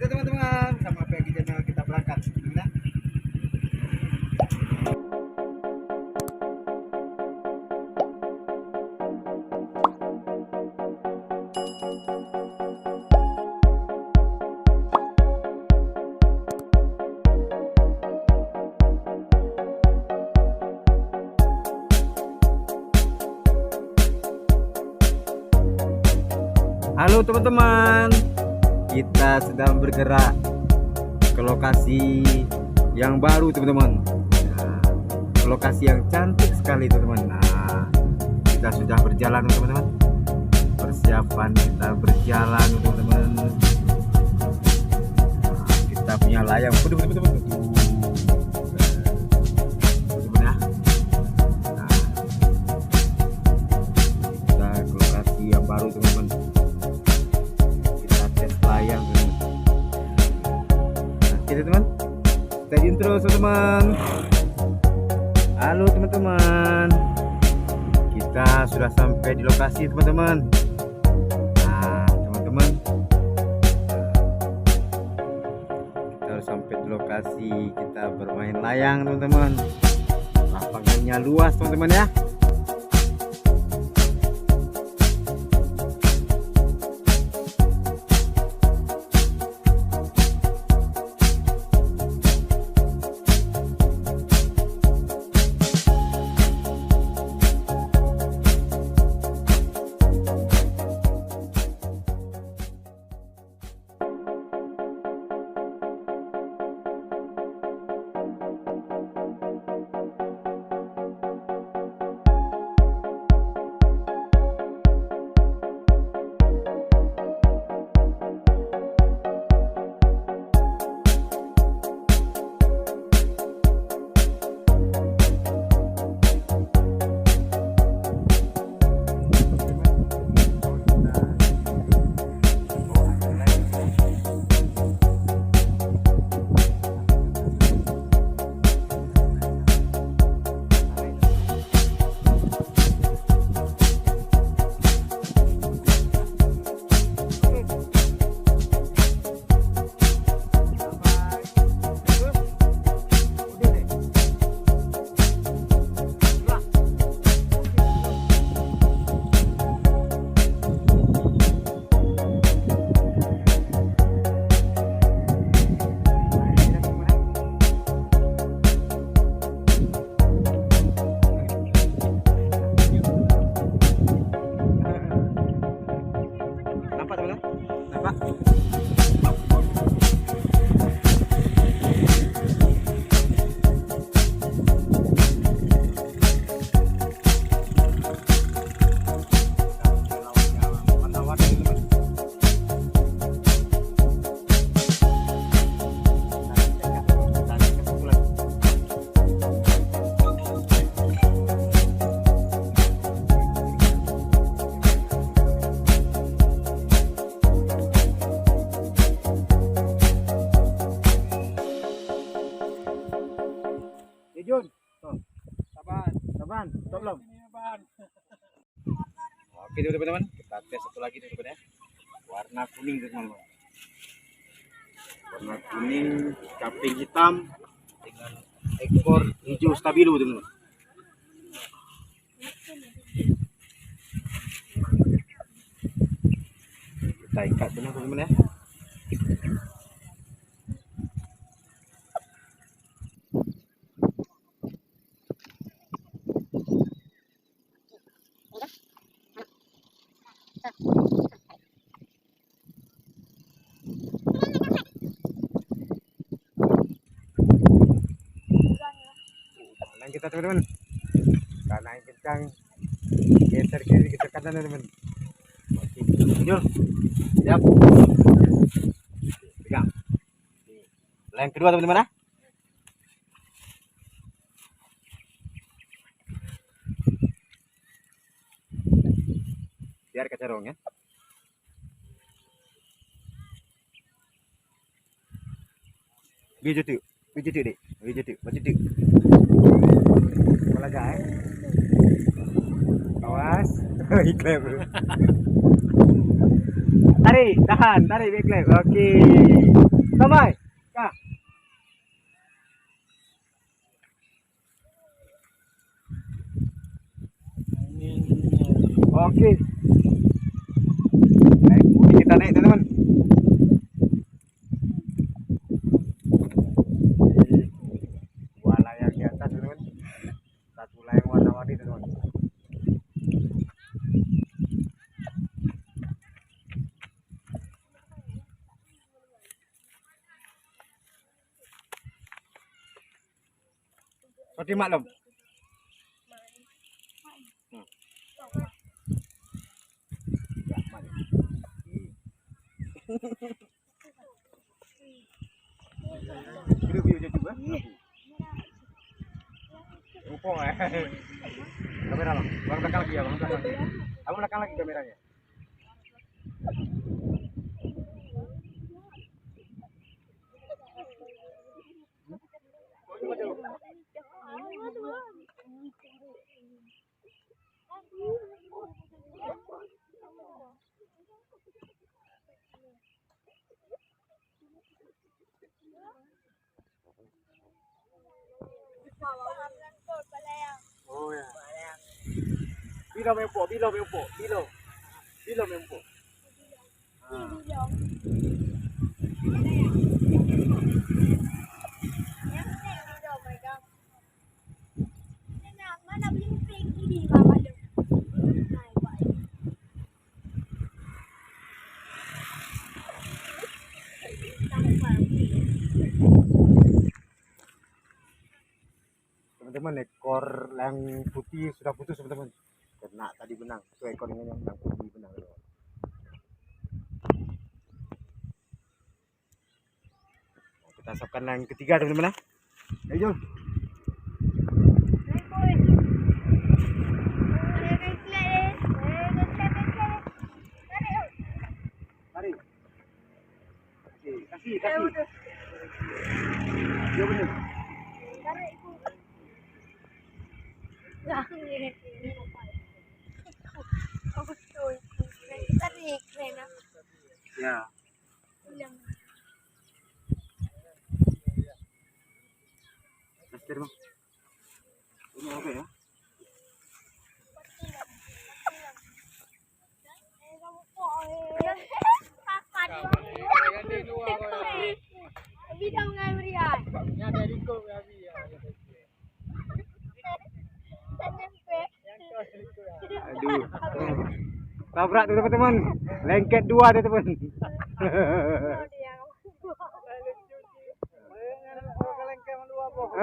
Oke teman-teman, sama PG Channel kita berangkat. Gimana? Halo teman-teman, kita sedang bergerak ke lokasi yang baru teman-teman. Nah, ke lokasi yang cantik sekali teman-teman. Nah, kita sudah berjalan teman-teman. Persiapan kita berjalan teman-teman. Nah, kita punya layang teman-teman. Ya. Nah, kita ke lokasi yang baru teman-teman. Layang teman-teman. Kita intro teman-teman. Halo teman-teman, kita sudah sampai di lokasi teman-teman. Nah teman-teman, kita sudah sampai di lokasi. Kita bermain layang teman-teman. Lapangannya luas teman-teman ya. Jun, saban, belum. Oke teman-teman, kita tes satu lagi teman-teman ya. Warna kuning teman-teman. Warna kuning, caping hitam dengan ekor hijau stabilo teman-teman. Kita ikat benar teman-teman ya. Kita teman-teman, karena yang kencang geser kiri kita kanan teman-teman. Oke, jul, siap, pegang. Yang kedua teman-teman ya. Biar kecerong ya. Biju deh, baju tuh. Bola jahe. Awas. Iklan. tarik, tahan, tarik back clap. Okey. Sampai. Kah. Okey. Naik putih kita naik teman-teman. Dua layang di atas teman-teman. Satu layang warna-warni teman-teman. Seperti maklum. Review je juga. Upong kamera bang, bang belakang lagi ya bang, belakang lagi. Abang belakang lagi kameranya. Oh ya. Bilo mempo, bilo mempo, bilo. Bilo mempo. Teman-teman, ekor yang putih sudah putus teman-teman. Kena tadi benang, itu ekor yang putih benang. Nah, kita siapkan yang ketiga teman-teman. Ayo. Tarik. Kasih. Yo bener. Ya. Master bang. Ini apa ya? Aduh. Tabrak tuh teman-teman. Lengket dua tuh teman.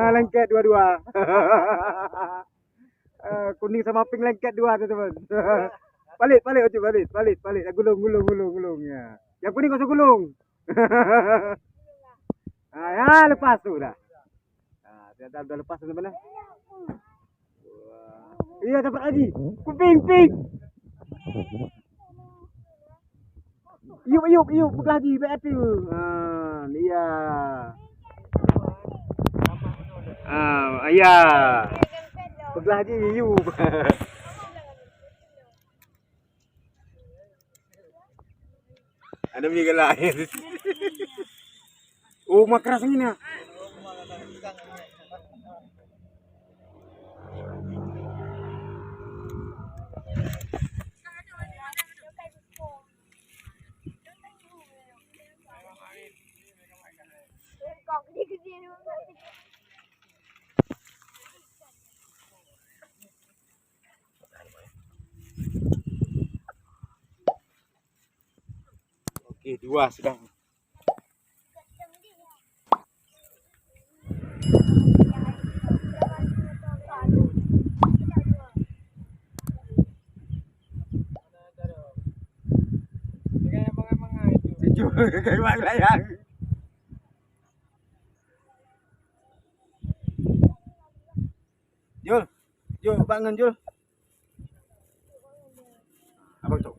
Lengket dua-dua. Kuning sama pink lengket dua tuh teman. Balik. Gulung ya. Yang kuning kau gulung. Ya lepas tuh dah. Dah lepas teman-teman. Iya dapat lagi. Pink. Yuk lagi baik tu. Iya. Iya. Belah lagi yuk. Ada minyak lain. Oh, makras ini nah. Oke, dua sudah. Kayak bang layang. Jul, bangun Jul. Abang tuh.